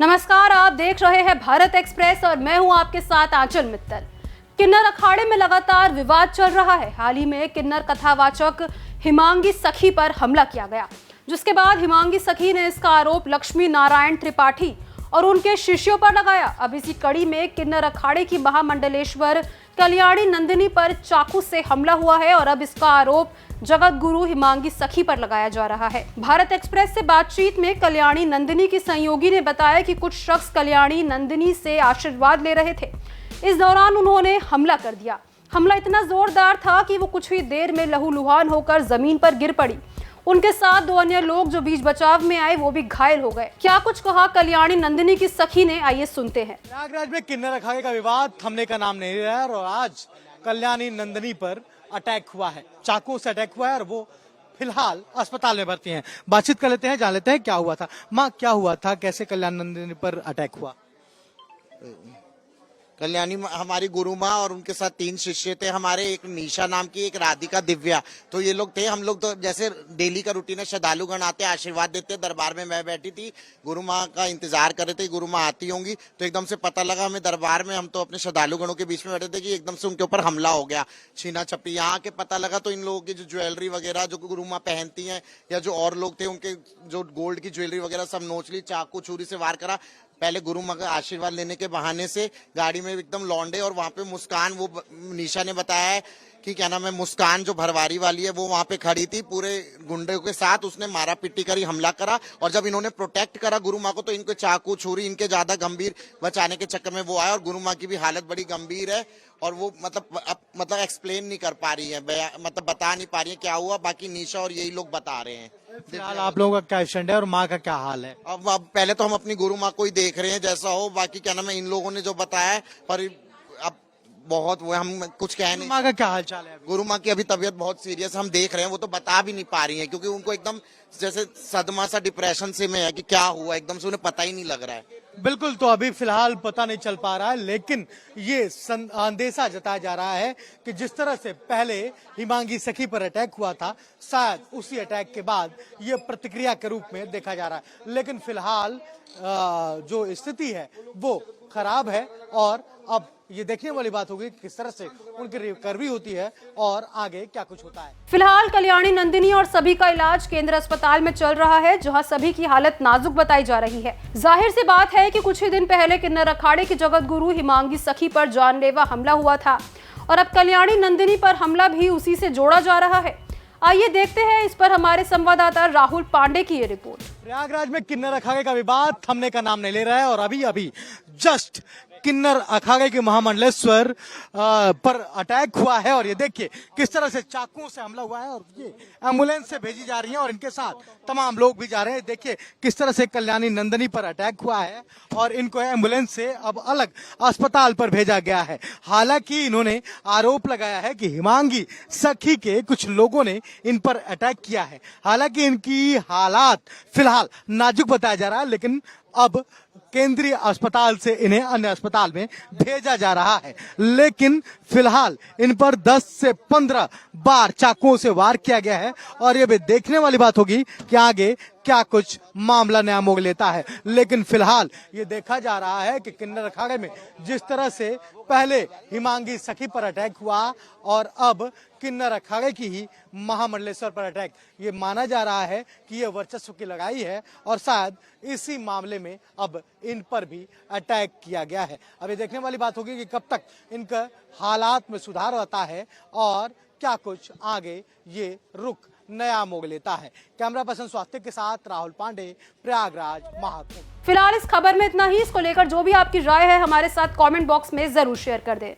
नमस्कार, आप देख रहे हैं भारत एक्सप्रेस और मैं हूं आपके साथ आंचल मित्तल। किन्नर अखाड़े में लगातार विवाद चल रहा है। हाल ही में किन्नर कथावाचक हिमांगी सखी पर हमला किया गया, जिसके बाद हिमांगी सखी ने इसका आरोप लक्ष्मी नारायण त्रिपाठी और उनके शिष्यों पर लगाया। अब इसी कड़ी में किन्नर अखाड़े की महामंडलेश्वर कल्याणी नंदिनी पर चाकू से हमला हुआ है और अब इसका आरोप जगत गुरु हिमांगी सखी पर लगाया जा रहा है। भारत एक्सप्रेस से बातचीत में कल्याणी नंदिनी की सहयोगी ने बताया कि कुछ शख्स कल्याणी नंदिनी से आशीर्वाद ले रहे थे। इस दौरान उन्होंने हमला कर दिया। हमला इतना जोरदार था कि वो कुछ ही देर में लहूलुहान होकर जमीन पर गिर पड़ी। उनके साथ दो अन्य लोग जो बीच बचाव में आए वो भी घायल हो गए। क्या कुछ कहा कल्याणी नंदिनी की सखी ने, आइए सुनते हैं। प्रयागराज में किन्नर अखाड़े का विवाद थमने का नाम नहीं ले रहा है और आज कल्याणी नंदिनी पर अटैक हुआ है, चाकू से अटैक हुआ है और वो फिलहाल अस्पताल में भर्ती हैं। बातचीत कर लेते हैं, जान लेते हैं क्या हुआ था। माँ, क्या हुआ था, कैसे कल्याणी नंदिनी पर अटैक हुआ? कल्याणी हमारी गुरु माँ और उनके साथ 3 शिष्य थे हमारे, एक निशा नाम की, एक राधिका, दिव्या। तो ये लोग थे। हम लोग तो जैसे डेली का रूटीन है, श्रद्धालुगण आते आशीर्वाद देते। दरबार में मैं बैठी थी, गुरु माँ का इंतजार कर रहे थे, गुरु माँ आती होंगी। तो एकदम से पता लगा हमें दरबार में, हम तो अपने श्रद्धालुगणों के बीच में बैठे थे कि एकदम से उनके ऊपर हमला हो गया, छीना छपी। यहाँ के पता लगा तो इन लोगों की जो ज्वेलरी वगैरह जो गुरु माँ पहनती है या जो और लोग थे उनके जो गोल्ड की ज्वेलरी वगैरह सब नोच ली, चाकू छुरी से वार करा। पहले गुरु माँ का आशीर्वाद लेने के बहाने से गाड़ी में एकदम लौंडे और वहां पे मुस्कान, वो निशा ने बताया है कि क्या नाम है, मुस्कान जो भरवारी वाली है वो वहां पे खड़ी थी पूरे गुंडे के साथ। उसने मारा पिट्टी करी, हमला करा और जब इन्होंने प्रोटेक्ट करा गुरु माँ को तो इनको चाकू छुरी इनके ज्यादा गंभीर बचाने के चक्कर में वो आया और गुरु माँ की भी हालत बड़ी गंभीर है और वो मतलब एक्सप्लेन नहीं कर पा रही है, मतलब बता नहीं पा रही है क्या हुआ। बाकी निशा और यही लोग बता रहे हैं। फिलहाल आप लोगों का क्या स्टैंड है और माँ का क्या हाल है? अब पहले तो हम अपनी गुरु माँ को ही देख रहे हैं जैसा हो। बाकी क्या नाम है, इन लोगों ने जो बताया है पर अब बहुत वो हम कुछ कह नहीं। माँ का क्या हाल चाल है? गुरु माँ की अभी तबीयत बहुत सीरियस हम देख रहे हैं, वो तो बता भी नहीं पा रही है क्योंकि उनको एकदम जैसे सदमा सा डिप्रेशन से में है कि क्या हुआ, एकदम से उन्हें पता ही नहीं लग रहा है। बिल्कुल, तो अभी फिलहाल पता नहीं चल पा रहा है, लेकिन ये अंदेशा जताया जा रहा है कि जिस तरह से पहले हिमांगी सखी पर अटैक हुआ था, शायद उसी अटैक के बाद ये प्रतिक्रिया के रूप में देखा जा रहा है। लेकिन फिलहाल जो स्थिति है वो खराब है और अब ये देखने वाली बात होगी किस तरह से उनकी रिकवरी होती है और आगे क्या कुछ होता है। फिलहाल कल्याणी नंदिनी और सभी का इलाज केंद्र अस्पताल में चल रहा है, जहां सभी की हालत नाजुक बताई जा रही है। जाहिर सी बात है कि कुछ ही दिन पहले किन्नर अखाड़े की जगत गुरु हिमांगी सखी पर जानलेवा हमला हुआ था और अब कल्याणी नंदिनी पर हमला भी उसी से जोड़ा जा रहा है। आइए देखते हैं इस पर हमारे संवाददाता राहुल पांडे की ये रिपोर्ट। प्रयागराज में किन्नर अखाड़े का विवाद थमने का नाम नहीं ले रहा है और अभी अभी जस्ट किन्नर अखाड़े के महामंडलेश्वर पर अटैक हुआ है और ये देखिए किस तरह से चाकुओं से हमला हुआ है और ये एम्बुलेंस से भेजी जा रही है और इनके साथ तमाम लोग भी जा रहे हैं। देखिए किस तरह से कल्याणी नंदिनी पर अटैक हुआ है और इनको एम्बुलेंस से अब अलग अस्पताल पर भेजा गया है। हालांकि इन्होंने आरोप लगाया है कि हिमांगी सखी के कुछ लोगों ने इन पर अटैक किया है। हालांकि इनकी हालात फिलहाल नाजुक बताया जा रहा है, लेकिन अब केंद्रीय अस्पताल से इन्हें अन्य अस्पताल में भेजा जा रहा है। लेकिन फिलहाल इन पर 10 से 15 बार चाकुओं से वार किया गया है और ये भी देखने वाली बात होगी कि आगे क्या कुछ मामला नया मोड़ लेता है। लेकिन फिलहाल ये देखा जा रहा है कि किन्नर अखाड़े में जिस तरह से पहले हिमांगी सखी पर अटैक हुआ और अब किन्नर अखाड़े की ही महामंडलेश्वर पर अटैक, ये माना जा रहा है कि ये वर्चस्व की लड़ाई है और शायद इसी मामले में अब इन पर भी अटैक किया गया है। अब ये देखने वाली बात होगी कि कब तक इनका हालात में सुधार होता है और क्या कुछ आगे ये रुख नया मोड़ लेता है। कैमरा पर्सन स्वास्थ्य के साथ राहुल पांडे, प्रयागराज, महाकुंभ। फिलहाल इस खबर में इतना ही। इसको लेकर जो भी आपकी राय है हमारे साथ कमेंट बॉक्स में जरूर शेयर कर दें।